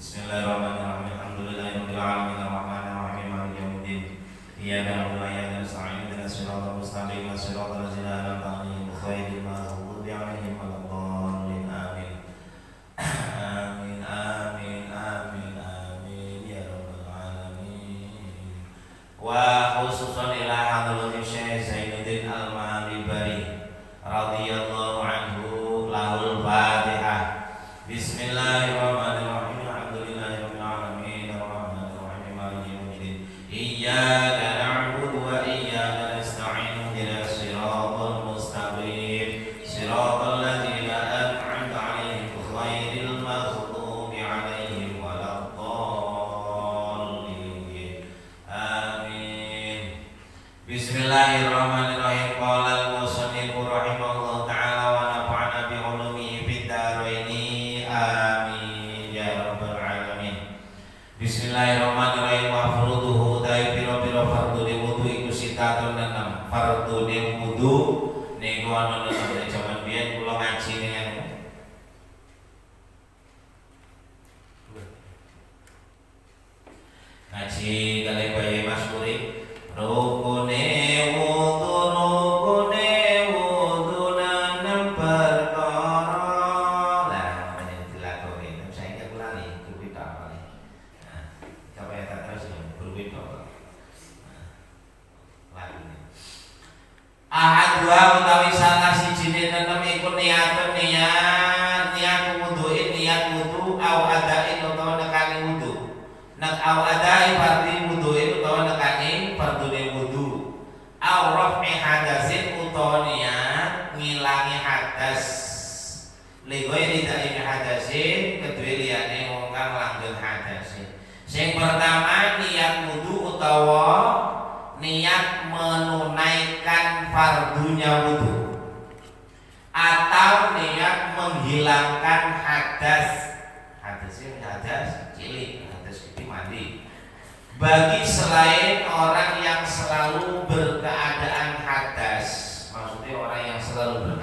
Bismillahirrahmanirrahim. Alhamdulillahirabbil alamin arrahmanir rahim maliki yaumiddin. Iyyaka na'budu wa iyyaka nasta'in ihdinas siratal mustaqim siratal ladzina an'amta 'alaihim ghairil maghdubi 'alaihim waladdallin. Amin. Amin amin amin amin ya rabbal alamin. Wa khususan ila hadratin Syekh Zainuddin Al-Malibari radhiyallahu anhu lahul Fatihah. Bismillahirrahmanirrahim. Alhamdulillahirabbil alamin arrahmanir rahim maliki yaumiddin. Iyyaka na'budu wa iyyaka nasta'in ihdinas siratal mustaqim siratal ladzina an'amta 'alaihim ghairil maghdubi 'alaihim waladdallin. Amin. Bismillahirrahmanirrahim. Qala al-musannif rahimahullahu ta'ala wa nafa'ana bi 'ulumihi fid dharaini. Amin ya rabbal alamin. Bismillahirrahmanirrahim. Wa furuduhu dai pira-pira fardu de wudu iku sitatun enam. Fardu de wudu niku ana nek jaman biyen kula ngaji ning ngaji kali bayi Mas Puri. Rukune wudu enam perkara. Lah dilakoni saiki kula lali kuwi tak lali. Nah, sampai tak terus berwit kok. Lagi. Ahad wa utawi salah sijine nenem iku niat wudu au adain utawa nekani wudu. Nak au adai fardhi wudu'in utawa nekani fardune wudu. Au raf'i hadasin utawa niat ngilangi hadas. Li ghairi ta'imi hadasin kedue liyane wong kang langgeng hadasin. Sing pertama niat wudu utawa niat menunaikan fardunya wudu atau niat menghilangkan hadas. Hadas cilik, hadas itu mandi. Bagi selain orang yang selalu berkeadaan hadas, maksudnya orang yang selalu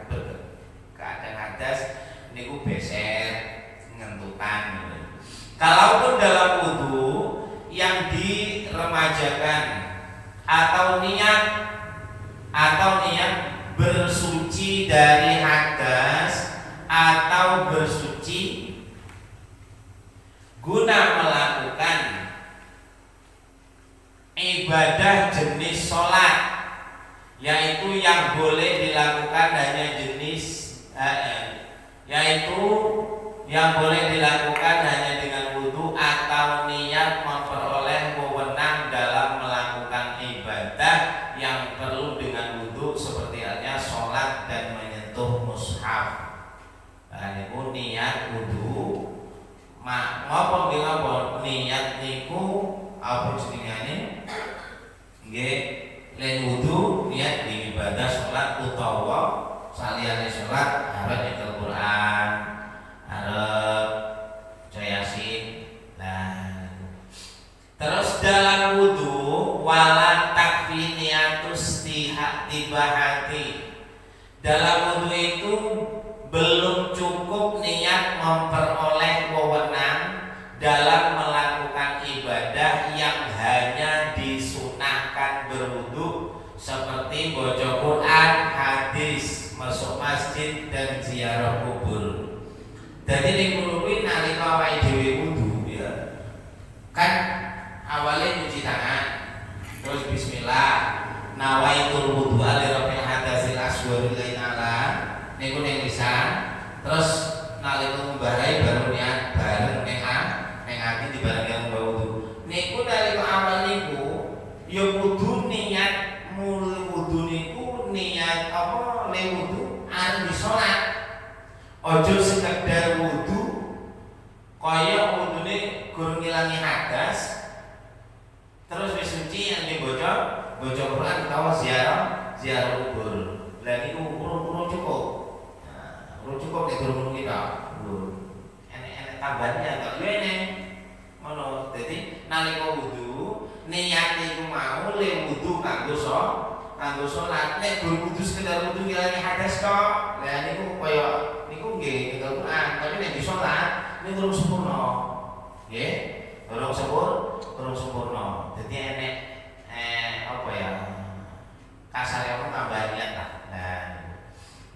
berkeadaan hadas, niku beser, ngentukan. Kalaupun dalam wudu yang diremajakan atau niat bersuci dari hadas atau bersuci guna melakukan ibadah jenis sholat, yaitu yang boleh dilakukan hanya dengan wudu atau niat memperoleh wewenang dalam melakukan ibadah yang perlu dengan wudu seperti halnya sholat dan menyentuh mushaf. Niku niat wudu. Ngapa niat niku apa jenengane? Nggih, len wudu niat di ibadah salat utawa saliyane salat arep nyekel Quran, arep maca Yasin. Nah, terus dalam wudu wala takfi niatus tibahati. Dalam wudu itu belum cukup niat memperoleh wewenang dalam melakukan ibadah yang hanya disunahkan berwudu seperti baca Quran, hadis, masuk masjid dan ziarah kubur. Jadi dikului nalika awake dhewe wudu ya. Kan awalnya cuci tangan, terus bismillah, nawaitul wudu li rabbil hadasil asghar lainala. Niku ning lisan, terus nalika ngumbarai baru niat bareng ning ati dibarengi ngumbar wudu. Niku nalika awal niku ya kudu niat mul wudu niku niat apa le wudu arep salat. Aja sekedar wudu kaya wudune gur ngilangi hadas. Terus wis suci yang dibaca Quran utawa ziarah kubur. Lah niku urung cukup. Urung cukup nek durung kita. Enek tambahannya kok ngene. Ngono. Dadi nalika wudu niat iku mau le wudu kanggo salat. Nek gur wudu sekedar wudu ngilangi hadas kok. Lah niku kaya niku nggih Quran, tapi nek di salat niku urung sempurna. nggih. Durung sempurna. Dadi enek apa ya? Kasar apa tambahan niat lah. Nah,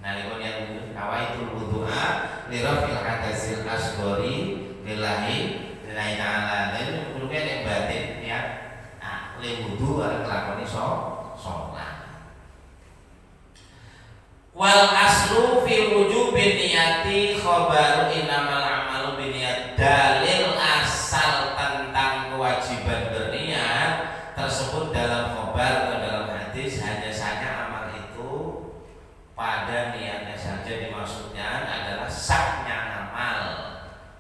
nalika niat nawaitul wudu'a li rafil hadasil asghari lillahi ta'ala. Dan kudunya nek batin niat le wudu arep nglakoni salat. Wal aslu fi wujubin niyati khabaru innamal a'malu binniyat. Dalil asal tentang kewajiban berniat tersebut dalam khabar atau dalam hadis hanya saja amal itu pada niatnya saja dimaksudnya adalah sahnya amal,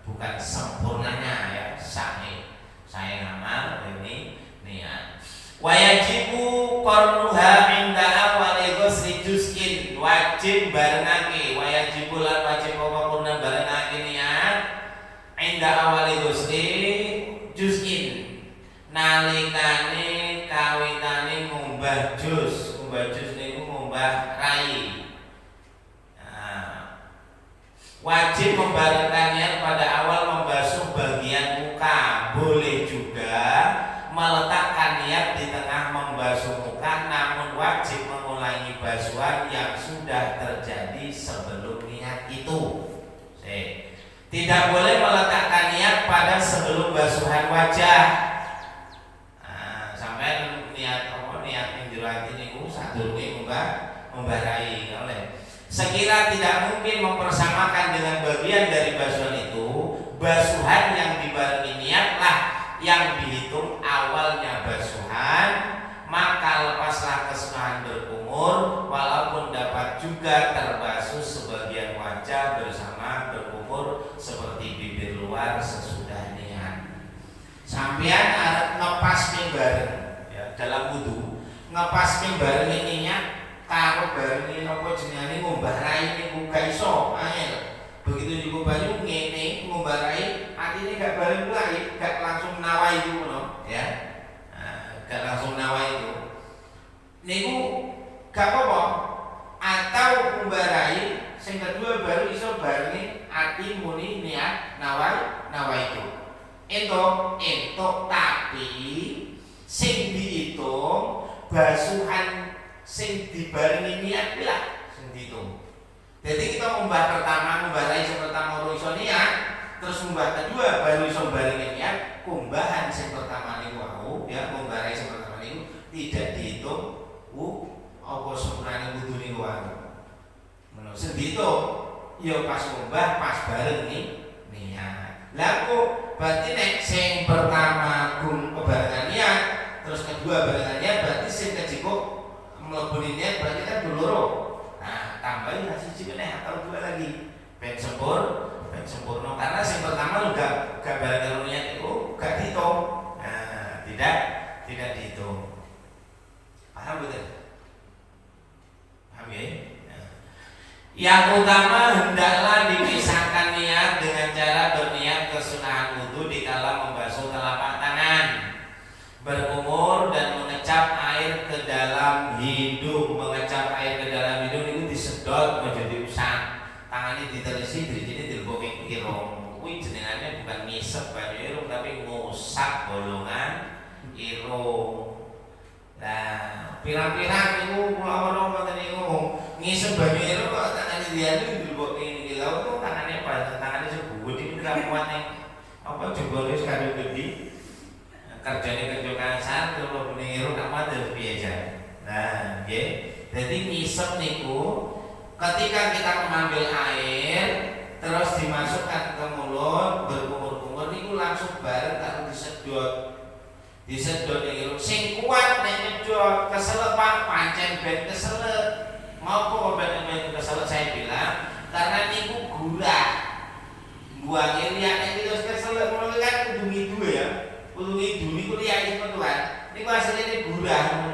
bukan sempurnanya ya. Saya ngamal ini niat. Wa yajibu qarnuha inda awali ghusli juz'in. Wajib barengake, wa yajibu lan wajib apa purna barengake niat inda awali ghusli juz'in. Nalikane kawitane ngumbah juz niku ngumbah rai. Wajib membarengkan niat pada awal membasuh bagian muka. Boleh juga meletakkan niat di tengah membasuh muka, namun wajib mengulangi basuhan yang sudah terjadi sebelum niat itu. Tidak boleh meletakkan niat pada sebelum basuhan wajah. Sampai niat yang jero ati niku sadurunge ngumbah rai oleh. Sekira tidak mungkin mempersamakan dengan bagian dari basuhan itu, basuhan yang dibarengi niatlah yang dihitung awalnya basuhan, maka lepaslah kesunahan berkumur, walaupun dapat juga terbasuh sebagian wajah bersama berkumur seperti bibir luar sesudah niat. Sampeyan arep ngepas bareng ya, dalam wudu ngepas bareng niat karo bareng apa jenenge ngumbah rai niku gak iso angel. Begitu juga banyu ngene ngumbah rai artine gak bareng rai, gak langsung nawai itu ngono ya. Gak langsung nawai itu. Niku gak apa-apa. Atau ngumbah rai sing kedua baru iso barengi ati muni niat nawai itu. Entuk tapi sing diitung basuhan sing dibarengi niat lah sing diitung. Jadi kita ngumbah pertama, ngumbah rai sing pertama baru iso niat, terus ngumbah kedua baru iso barengi niat. Kumbahan sing pertama niku wau ya, ngumbah rai sing pertama niku tidak dihitung apa sempurane wudu niku wau. Menawa sing diitung ya pas ngumbah pas bareng niat. Lah kok berarti nek sing pertama kebarengan niat, terus kedua barengan niat, berarti sing kejiko mlebu niat berarti kan loro. Nah, tambahin siji meneh atau dua lagi. Ben sempurna karena sing pertama juga gak barengan niat itu gak dihitung. Nah, tidak dihitung. Paham betul? Paham ya? Nah. Yang utama hendaklah dipisahkan niat dengan cara berniat kesunahan wudu di kala membasuh telapak tangan, berkumur dan mengecap air ke dalam hidung. Mengecap air ke dalam hidung itu disedot menjadi usang. Tangannya diterisi, dirijini dileboking irung. Kuwi jenengannya bukan ngisep banyu irung tapi ngusap bolongan irung. Nah, pirang-pirang niku kula ora ngoten niku ngisep banyu irung kok tangannya dianu dileboking iki lho tuh tangannya tangannya sebut iki ramuan ning apa jebol wis kadung gede. Kerjanya kerja kasar kalau meniru nama dari biasa. Nah, nggih. Jadi ngisep niku ketika kita mengambil air terus dimasukkan ke mulut berkumur-kumur niku langsung bareng karo disedot niku. Sing kuat nek nyedot keselep pancen ben keselep. Mau kok ben keselep saya bilang karena niku gurah. Buang iriane iki terus keselep ngono kan kudu ngidu ya. Kudu ngidu niku liyane Tuhan. Niku asline gurah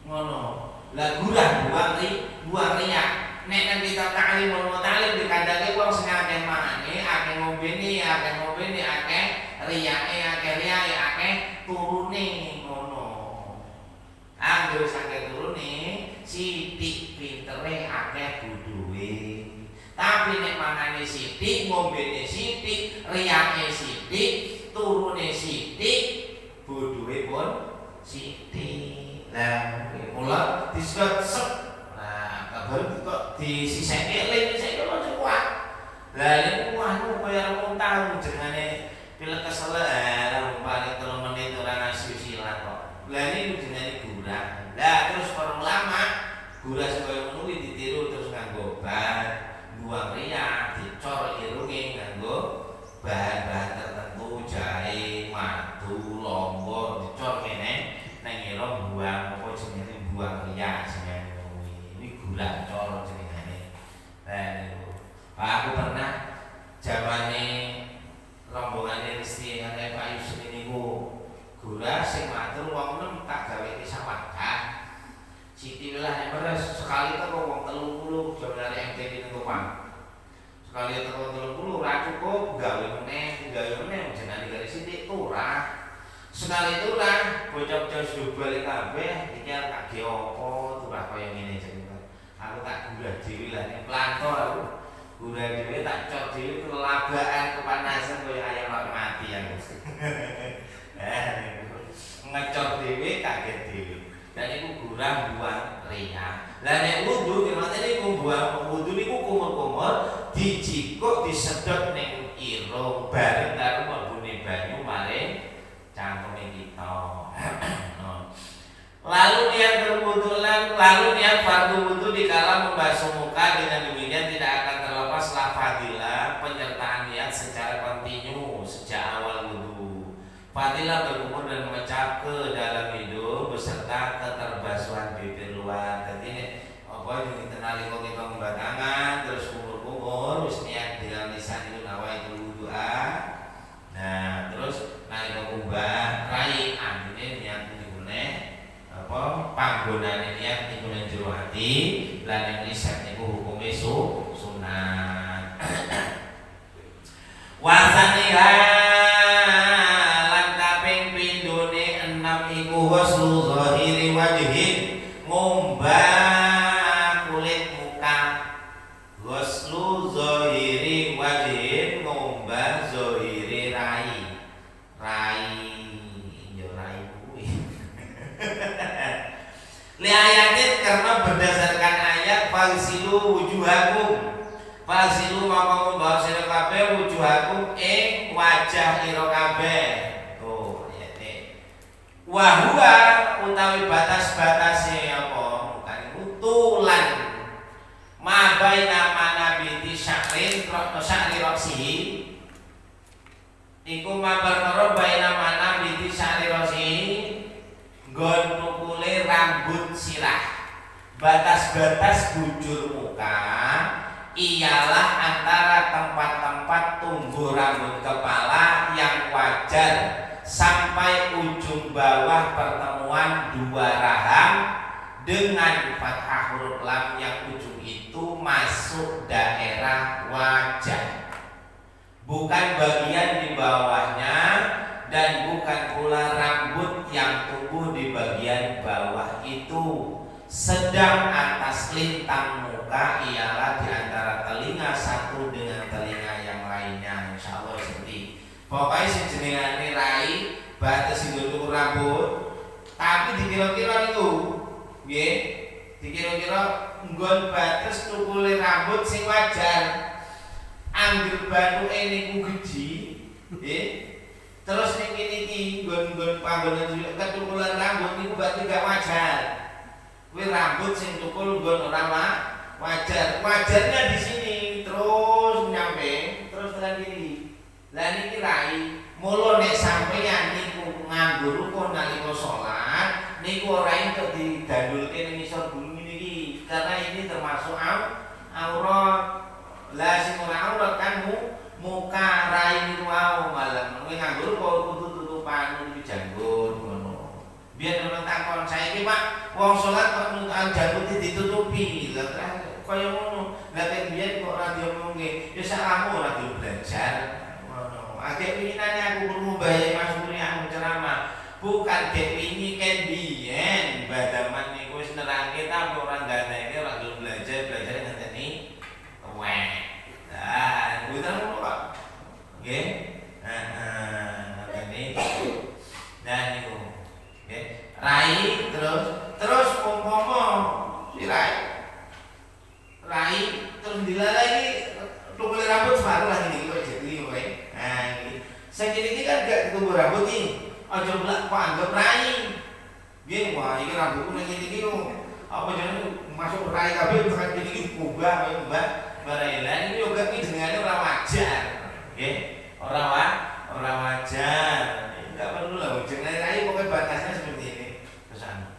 ngono. Lah gurah buang riak. Nek nang kita taklim mau taklim dikandake wong sing akeh manane, akeh ngombene, akeh riyake, akeh turune ngono. Angger sakit turune sithik pintere akeh buduhe. Tapi nek mangane sithik sithik, ngombene sithik, riyake sithik, turune sithik, bodhoe pun sithik. Lah mula disebut sep. Nah, kabar kok disiseke eling sik kok kuat. Lah niku anu kaya muntah jenenge pilek kesel lah umpane 3 menit ora ngasih silat kok. Lah niku jenenge gurah. Lah terus para ulama gurah kaya ngono kuwi ditiru terus nganggo ban, buang riak, dicor irunge nganggo bahan-bahan tertentu, jahe, madu, lombok, dicor kene nang ira buang apa jenenge buang riak jenenge kuwi. Iki gurah cor jenenge. Lah niku. Aku pernah zamane rombongan Risti ngene Pak Yusuf niku gurah sing matur wong nem tak gawe sawadah. Siti lah beres sekali teko wong 30 jare MTV niku Pak. Sekali teko 30 ora cukup gawe meneh jenenge dari Siti ora. Sekali itu lah bocah-bocah sudah balik kabeh iki tak ge apa turah kaya ngene jenenge. Aku tak gurah dhewe lah ning planto aku. Gurah dhewe tak cok dhewe kelabaan kepanasan kaya ayam mati aku. Ngecor dhewe kaget dhewe. Dan iku gurah buang riak. Lah nek wudu ngerti niku buang wudu niku kumur-kumur dijikuk disedot ning irung bareng karo mlebune banyu maring cangkeme kita. Lalu niat berwudu lalu niat fardu wudu dikala membasuh muka, dengan demikian tidak akan terlepas fadilah penyertaan niat secara kontinu sejak awal wudu. Fadilah berkumur dan memecah ke dalam hidung beserta keterbasuhan bibir luar. Jadi apa yang kenali kok kita ngubah tangan terus kumur-kumur wis niat dengan lisan itu nawaitul wudu'a. Nah, terus nalika ngubah rai artine niat digune apa panggonane niat niku nang jero ati lan ning lisan niku hukume sunat. Wasaniha lan kaping pindhone 6 iku ghuslu zahiri wajhi ngombah kulit muka. Ghuslu zahiri wajhi ngombah zahiri rai. Li ayatin karena berdasarkan ayat fagsilu wujuhakum. Fagsilu maka ngomba sira kabeh wujuhakum ing wajah ira kabeh. Tuh ayate. Wa huwa utawi batas-batase apa? Bukan utulan. Ma baina manabiti syakrin rokno syakri roksihi. Iku ma perkara baina manabiti syakri roksihi. Nggon nukule rambut sirah. Batas-batas bujur muka ialah antara tempat-tempat tumbuh rambut kepala yang wajar sampai ujung bawah pertemuan dua rahang dengan fathah huruf lam yang ujung itu masuk daerah wajah, bukan bagian di bawahnya dan bukan pula rambut yang tumbuh di bagian bawah itu. Sedang atas lintang muka ialah di antara telinga satu dengan telinga yang lainnya. Insya Allah seperti pokoknya sejenengane rai batas nggon rambut, tapi dikira-kira niku nggih, dikira-kira nggon batas tukule rambut sing wajar. Anggere bathuke niku gedhi, nggih. Terus ning kene iki nggon-nggon panggonan ketukulan rambut niku berarti gak wajar. Kuwi rambut sing tukul nggon ora wajar. Wajarnya di sini terus nyampe terus tekan kiri. Lah niki rai, mula nek sampeyan niku nganggo rukun nalika salat, niku ora entuk digandulke ning isor bumi niki karena ini termasuk aurat. Lah sing ora aurat kan muka rai niku wae malah nganggo kok kudu tutupan iki janggut ngono. Biar ora takon saiki Pak, wong salat kok nutupan janggut ditutupi. Lah kaya ngono. Lah nek biyen kok ora diomongke, ya sakmu ora belajar. Ngono. Agek pinginane aku perlu bayar Mas Muri aku ceramah. Bukan gek wingi ken biyen badaman niku wis nerangke ta ora gandene ora belajar ngenteni weh. Nah, kuwi aku lah ini kok jadi kowe. Nah, iki. Sing iki kan gak tumbuh rambut iki. Aja blak kok anggap rai. Nggih, wah iki rambutku ning iki lho. Apa jenenge masuk rai kabeh tekan iki kubah kowe Mbak. Barailan iki yo gak jenengane ora wajar. Nggih. Ora wajar. Enggak perlu lah jenenge rai pokoke batasnya seperti ini. Pesan.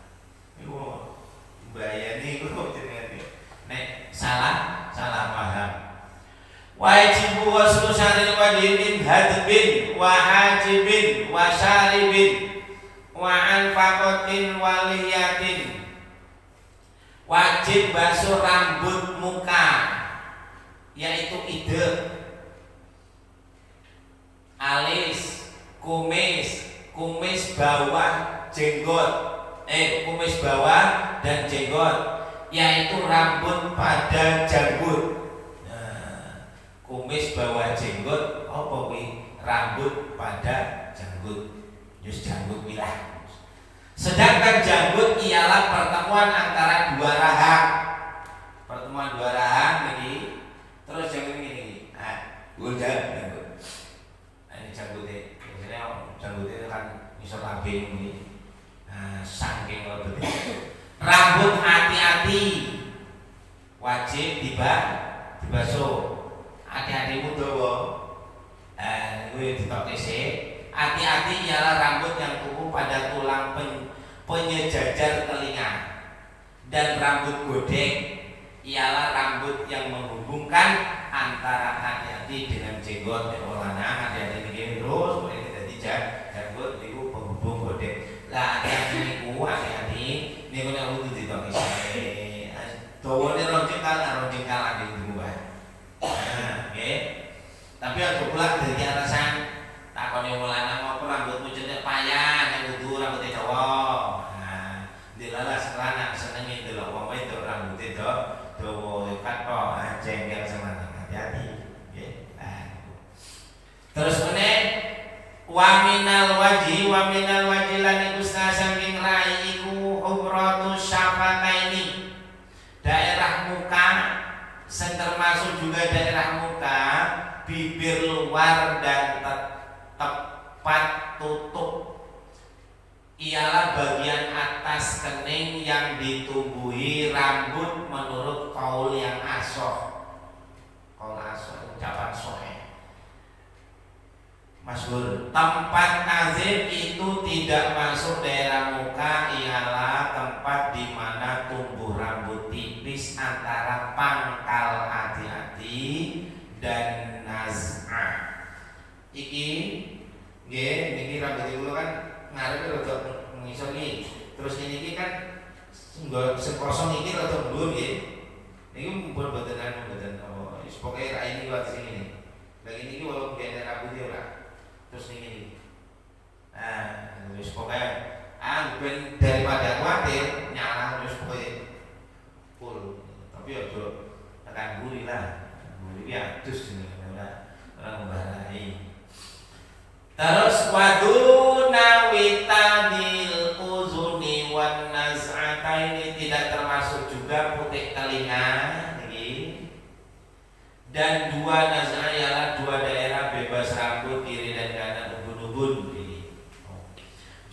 Iku bayani iku jenenge. Nek salah paham. Wajibu waslu syaril wajibin hadbin wa hajibin wa syaribin wa anfaqatin wa liyatin. Wajib basuh rambut muka, yaitu idek, alis, kumis bawah, jenggot, kumis bawah dan jenggot, yaitu rambut pada janggut. Nah, kumis bawah jenggot, apa kuwi? Rambut pada janggut. Jus janggut wilah. Sedangkan janggut ialah pertemuan antara dua rahang. Pertemuan dua rahang ini, terus janggut ini. Nah, janggut. Nah, ini janggutnya. Biasanya janggutnya kan misal lambing ini. Nah, saking lebetnya. Rambut hati-hati, wajib dibasuh. Hati-hatimu dawa. Gue ditok sik. Hati-hati ialah rambut yang tumbuh pada tulang penyejajar telinga, dan rambut godek ialah rambut yang menghubungkan antara hati-hati dengan jenggot. Hati-hati ini terus boleh jadi janggut itu penghubung godek. Lah hati-hati ini kau nak butuh tidak bisa. Dawane ronjengkal lagi diubah. Oke. Tapi aku pula dari atasan takone mulana ngopo rambutmu cendek payah nek kudu rambut dawa. Nah, dilalah selana senenge delok wong wedok rambut dawa katok jengkel semana. Hati-hati, nggih. Terus meneh wa minal waji lan iku saking rai iku umratus syafataini. Daerah muka termasuk juga daerah muka, bibir luar dan tepat tutup ialah bagian atas kening yang ditumbuhi rambut menurut kaul yang asoh. Kaul asoh ucapan sohe. Masyhur, tempat nazib itu tidak masuk daerah muka ialah tempat di mana tumbuh rambut tipis antara pangkal hati-hati dan naz'ah. Iki nggih rambut iku kan ngarepe rada ngisor iki. Terus ini kan sekosong iki rada dhuwur nggih. Niki pun boten apa. Wis pokoke ra ini kuwi sing ini. Lagi niki walaupun biyen rambut ya ora. Terus ini. Nah, wis pokoke ben daripada khawatir nyala wis pokoke full. Tapi aja tekan buri lah. Buri ya adus jenenge ora membarai. Terus waduna witadil uzuni wan naz'ataini tidak termasuk juga putih telinga niki. Dan dua naz'ah ialah dua daerah bebas rambut kiri dan kanan ubun-ubun ini.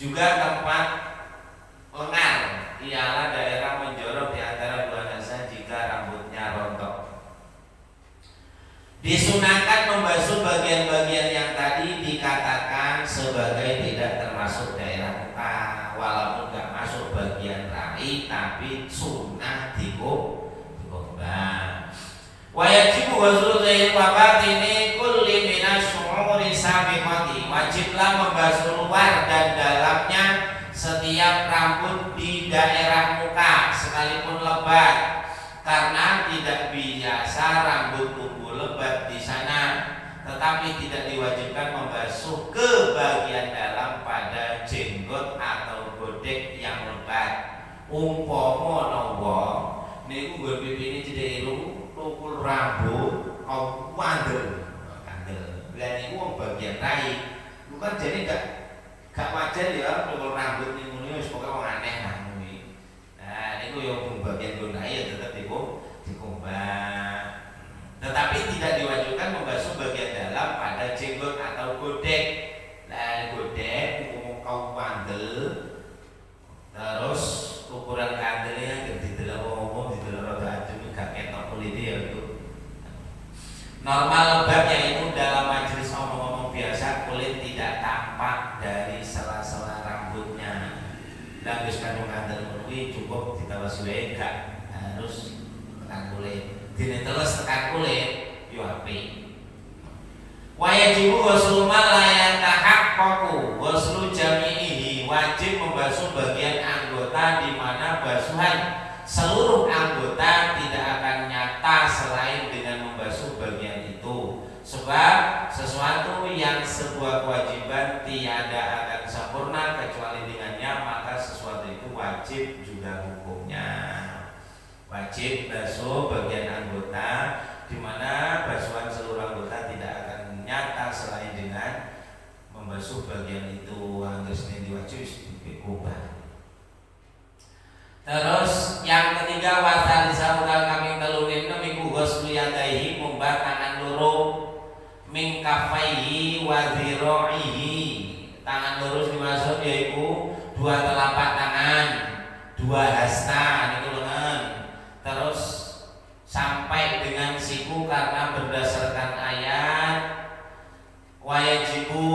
Juga tempat lengan ialah daerah menjorok di antara dua naz'ah jika rambutnya rontok. Disunahkan membasuh bagian-bagian yang tadi dikatakan sebagai tidak termasuk daerah muka, walaupun tidak masuk bagian rai, tapi sunnah dikombang. Wajibu ghuslu zahir wa batini kulli minasyu'uri sabiqati. Wajiblah membasuh luar dan dalamnya setiap rambut di daerah muka sekalipun lebat, karena tidak biasa rambut tumbuh lebat di sana, tetapi tidak diwajibkan membasuh ke bagian dalam pada jenggot atau godek yang lebat. Umpama nawa niku nggon pipine cedhek tukul rambut kau kandel. Lah niku bagian rai. Bukan jadi gak wajar ya tukul rambut niku wis pokoke wong aneh nah kuwi. Nah niku yo bagian rai ya tetep dikombang. Tetapi tidak diwajibkan membasuh Sebab yaitu dalam majelis omong-omong biasa kulit tidak tampak dari sela-sela rambutnya. Dan wis kandung kanten kuwi cukup ditawasi gak harus tekan kulit. Dene teles tekan kulit yo apik. Wajibu ghuslu ma la yatahaqqaqu ghuslu jami'ihi, wajib membasuh bagian anggota di mana basuhan seluruh anggota tidak akan nyata selain dengan membasuh bagian itu. Sebab sesuatu yang sebuah kewajiban tiada akan sempurna kecuali dengannya, maka sesuatu itu wajib juga hukumnya. Wajib basuh bagian anggota di mana basuhan seluruh anggota tidak akan nyata selain dengan membasuh bagian itu. Angger sini diwajib diubah. Terus yang ketiga wasal disautan kami telurin miku ghuslu yadaihi, mumbah tangan loro, min kafaihi wa dhira'ihi. Tangan lurus dimaksud yaitu dua telapak tangan, dua hasta niku lengan. Terus sampai dengan siku karena berdasarkan ayat wajibu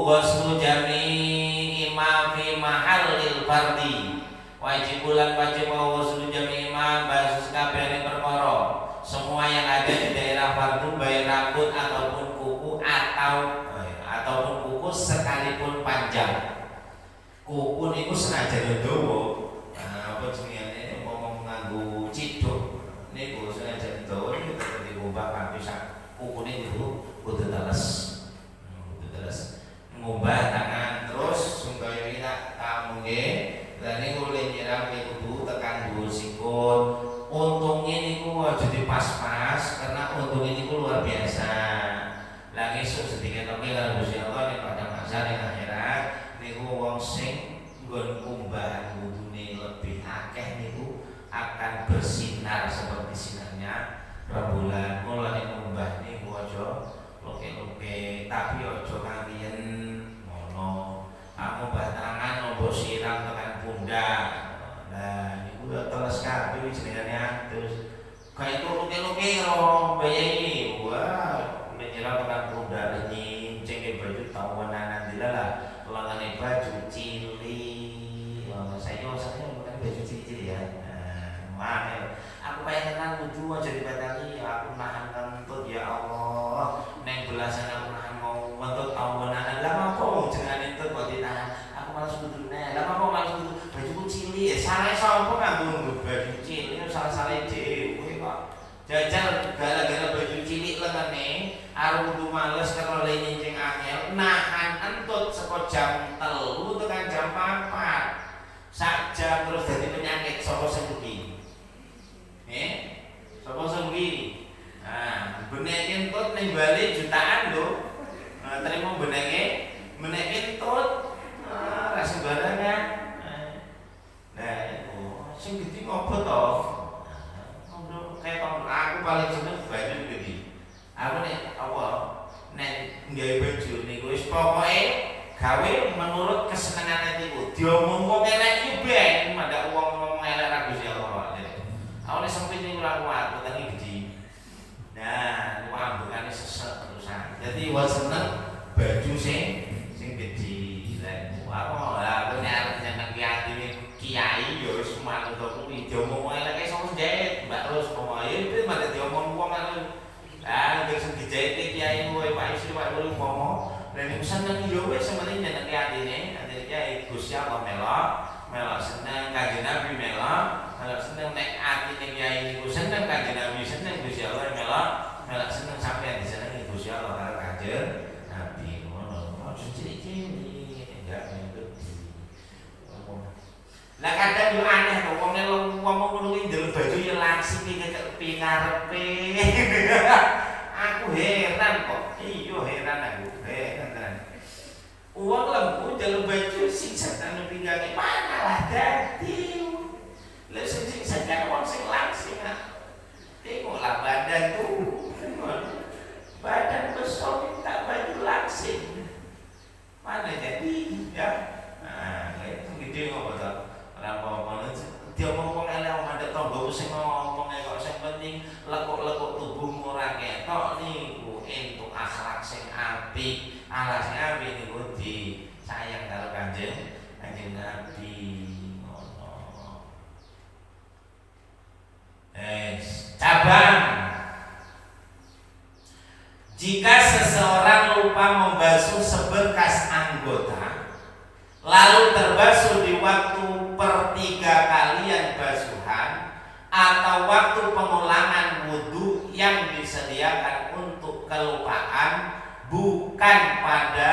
ghuslu jami'i ma fi mahallil fardhi. Wajib bulan wajib ghuslu jami'i ma basuh sakabehane perkara. Semua yang ada di daerah fardu baik rambut ataupun kuku ataupun kuku sekalipun panjang. Kuku niku senajan dawa. Nah, apa jenenge ngomong nganggo ciduk. Niku senajan dawa niku tetep diubah kanthi sak kukune niku kudu teles. Kudu teles. Ngubah tangan terus supaya kita kamu nggih. Dan ini boleh nyiram kudu tekan dulu sikut. Untungnya niku aja dipas-pas karena untungnya niku luar biasa. Lagi sedikit oke kalau Gusti Allah ning pada masa ning akhirat niku wong sing nggon kumbahan wudune lebih akeh niku akan bersinar seperti sinarnya rembulan. Mulane kumbah niku aja loke-loke tapi aja kalian ngono. Aku batangan nombo siram tekan pundak. Nah, iku udah teles kabeh jenengane terus kayak itu luke-luke ro bayi. Wah, menyiram tekan pundak nyinceng baju tawanan dilalah. Lengane baju cilik. Saya bukan baju cilik ya. Nah, aku pengen wudu aja dibatali. Aku nahan kentut ya Allah. Neng belasan aku nahan mau kentut tawanan. Lah apa jenengan itu kok ditahan? Aku malas wudune. Lah apa malas wudu? Bajuku cilik. Salah sapa nganggo baju cilik? Salah-salah dhewe kok. Jajal gara-gara baju cilik lengane, arep wudu males karo le nyincing angel, nahan entut saka jam 3 tekan jam 4. Sak jam terus dadi penyakit sapa sing rugi? Sapa sing rugi? Nah, benek entut ning bali jutaan lho. Terima beneke entut. Ra sembarangan. Nah, sing gede ngopo to? Kayak aku paling seneng baju gede. Aku nek apa? Nek nggawe baju niku wis pokoke gawe menurut kesenengane niku. Diomong wong elek iki ben, mandak wong ngomong elek ra Gusti Allah. Aku nek sempit niku ora kuat, utange gede. Nah, niku ambekane sesek terusan. Jadi wong seneng baju sing gede. Aku nek jeneng kiai ya wis manut kuwi diomong eleke sapa jahit Mbak Ros pokoke itu malah diomong wong kan. Ah wis dijahit kiai kowe Pak Isri Pak Guru pomo. Lah nek seneng yo wis semene jeneng atine kiai Gusti Allah melok seneng Kanjeng Nabi melok seneng nek atine kiai niku seneng Kanjeng Nabi seneng Gusti Allah melok seneng sampeyan disenengi Gusti Allah karo Kanjeng Nabi ngono. Ojo cilik-cilik enggak nyebut. Lah kadang yo aneh to wong ngono kuwi ndelok baju yo langsing iki ngarepe. Aku heran kok. Iya heran aku. Heran. Wong lembu ndelok baju sing setan pinggange mana lah dadi. Lah sing setan wong sing langsing. Tengoklah badan tuh. Badan besar minta baju langsing. Mana jadi ya? Nah, itu gede ngopo to? Apa-apa dia ngomong elek wong ada tangga sing ngomong kok sing penting lekuk-lekuk tubuhmu ora ketok niku entuk api. Alasnya api niku disayang karo Kanjeng Nabi. Cabang. Jika seseorang lupa membasuh seberkas anggota, lalu terbasuh di waktu pertiga kalian basuhan atau waktu pengulangan wudhu yang disediakan untuk kelupaan, bukan pada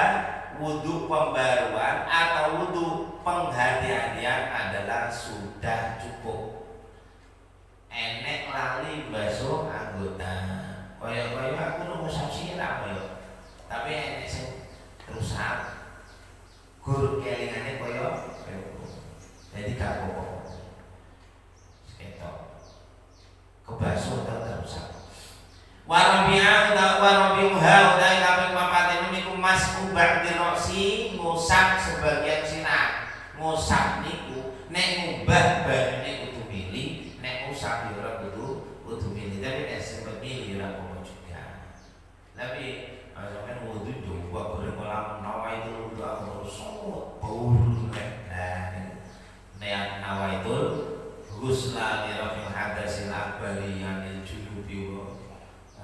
wudhu pembaruan atau wudhu penghati-hatian, adalah sudah cukup. Enek lali basuh anggota, koyo aku nunggu sirah koyo, tapi enek sing rusak gur kelingane koyo jadi gak apa-apa seketok kebasuh atau rusak. Warabi'ah utai kaping papat niku mas ubah diroksi, ngusap sebagian sirah. Ngusap niku nek ngubah banyune kudu milih, nek ngusap yo ora kudu milih, tapi nek sempet milih ora apa juga. Tapi sampeyan wudu coba goreng kolam nawa itu wudu aku sot bau nek nawa itu ghusla li rafil hadasil akbari yanil junubi wa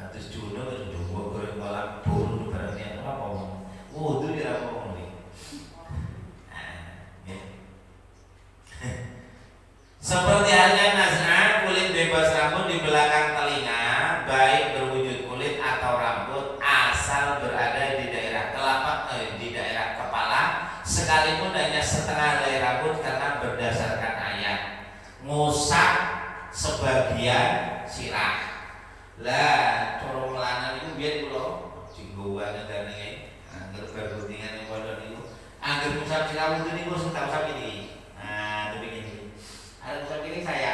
terus junub terus coba goreng kolam bau berarti apa wudu dia apa seperti halnya naz'ah kulit bebas rambut di belakang telinga, baik berwujud kulit atau rambut, asal berada di daerah di daerah kepala, sekalipun hanya setengah helai rambut, karena berdasarkan ayat ngusap sebagian sirah. Lah coro melanan itu biar kula jinggoan ngene angger berbudingan yang padha niku angger ngusap sirah wudu niku sing tak usap ini. Nah, tapi gini. Ada usap ini saya.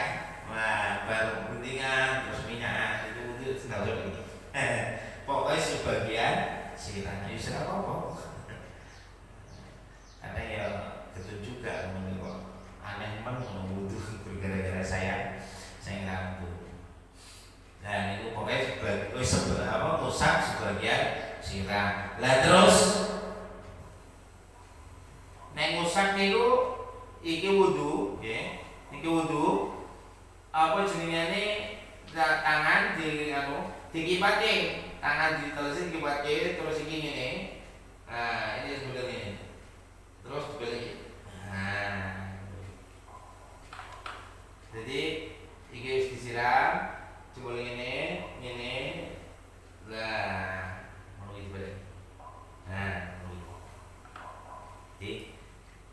Wah, baru guntingan terus minyak itu sudah usap ini. Pokoknya sebagian sirah. Ya sirah apa? Karena ya betul juga menurut aneh men wudu gara-gara saya rambut. Dan itu pokoknya ngusap sebagian sirah. Lah terus nek ngusap niku iki wudu, nggih. Iki wudu apa jenengane tangan dikipatke, tangan diterusin dikipatke terus iki ngene. Nah, ini sebenarnya. Terus dibalik. Nah. Jadi iki wis disiram, jebul ngene. Lah, mau dibalik. Nah, di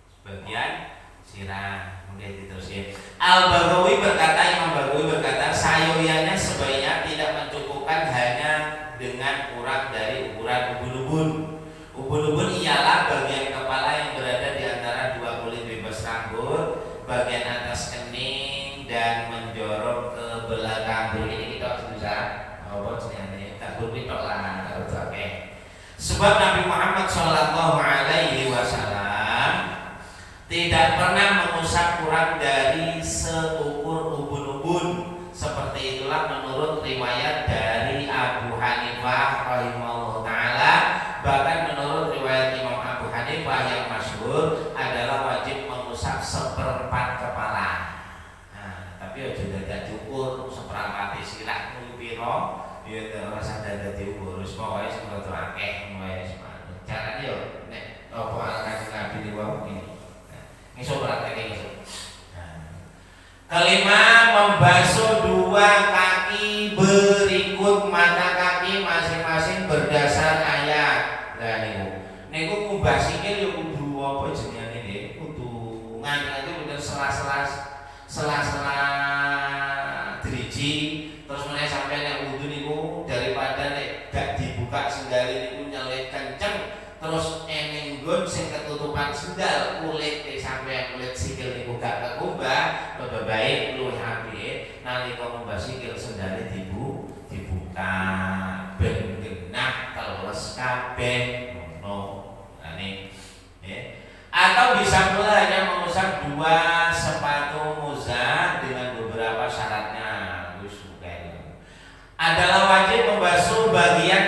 sebagian sirah kemudian diterusin. Al-Baghawi berkata, Imam Baghawi berkata, sayuriannya sebaiknya tidak mencukupkan hanya dengan kurang dari ukuran ubun-ubun. Ubun-ubun ialah bagian kepala yang berada di antara dua kulit bebas rambut, bagian atas kening dan menjorok ke belakang. Ini kita bisa apa jenenge tak berpitok lah kalau pakai. Sebab Nabi Muhammad sallallahu alaihi wasallam tidak pernah mengusap kurang dari seukur ubun-ubun. Seperti itulah menurut riwayat dari Abu Hanifah rahimahullah ta'ala. Bahkan menurut riwayat Imam Abu Hanifah yang masyhur adalah wajib mengusap seperempat kepala. Nah, tapi aja dadak diukur seperempat sirah kuwi pira, ya ora usah dadak diukur. Wis pokoke sing rada akeh wae semangat. Carane yo nek apa alasan Nabi diwau iki. Ngisuk prakteknya ngisuk. Kelima, membasuh dua kaki berikut mata kaki masing-masing berdasar ayat. Lah niku ngubah sikil yo kudu apa jenenge nggih, kudu ngangge bener sela-sela driji, terus meneh sampai nek wudu niku daripada nek gak dibuka sendal niku nyelit kenceng, terus enenggon sing ketutupan sendal kulit sampai kulit sikil niku gak kekumbah, lebih baik luwih apik nalika ngumbah sikil sendale dibuka ben genah teles kabeh ngono. Nah atau bisa pula hanya mengusap dua sepatu muza dengan beberapa syaratnya. Adalah wajib membasuh bagian